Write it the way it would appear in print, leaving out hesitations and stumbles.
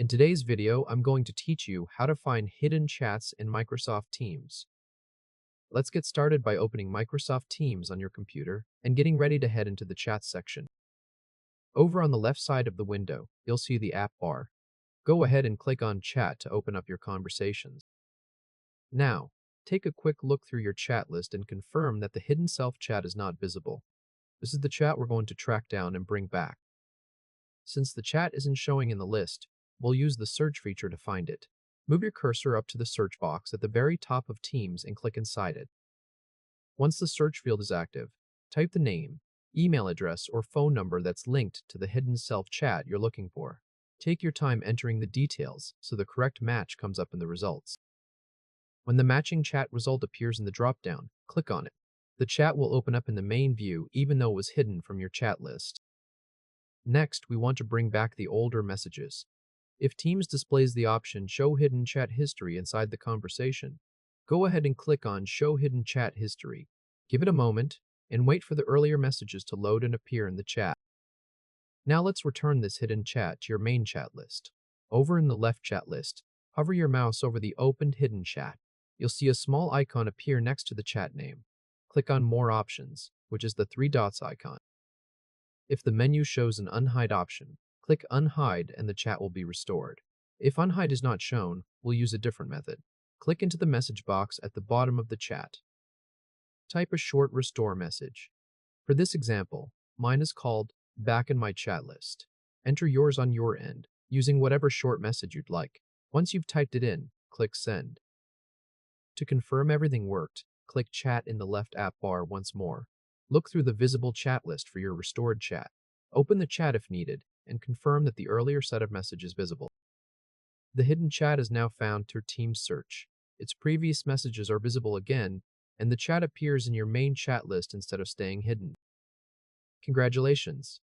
In today's video, I'm going to teach you how to find hidden chats in Microsoft Teams. Let's get started by opening Microsoft Teams on your computer and getting ready to head into the Chat section. Over on the left side of the window, you'll see the app bar. Go ahead and click on Chat to open up your conversations. Now, take a quick look through your chat list and confirm that the hidden self-chat is not visible. This is the chat we're going to track down and bring back. Since the chat isn't showing in the list, we'll use the search feature to find it. Move your cursor up to the search box at the very top of Teams and click inside it. Once the search field is active, type the name, email address, or phone number that's linked to the hidden self-chat you're looking for. Take your time entering the details so the correct match comes up in the results. When the matching chat result appears in the drop-down, click on it. The chat will open up in the main view even though it was hidden from your chat list. Next, we want to bring back the older messages. If Teams displays the option Show Hidden Chat History inside the conversation, go ahead and click on Show Hidden Chat History. Give it a moment and wait for the earlier messages to load and appear in the chat. Now let's return this hidden chat to your main chat list. Over in the left chat list, hover your mouse over the opened hidden chat. You'll see a small icon appear next to the chat name. Click on More Options, which is the three dots icon. If the menu shows an unhide option, click unhide and the chat will be restored. If unhide is not shown, we'll use a different method. Click into the message box at the bottom of the chat. Type a short restore message. For this example, mine is called Back in My Chat List. Enter yours on your end, using whatever short message you'd like. Once you've typed it in, click Send. To confirm everything worked, click Chat in the left app bar once more. Look through the visible chat list for your restored chat. Open the chat if needed, and confirm that the earlier set of messages is visible. The hidden chat is now found through Teams search. Its previous messages are visible again, and the chat appears in your main chat list instead of staying hidden. Congratulations!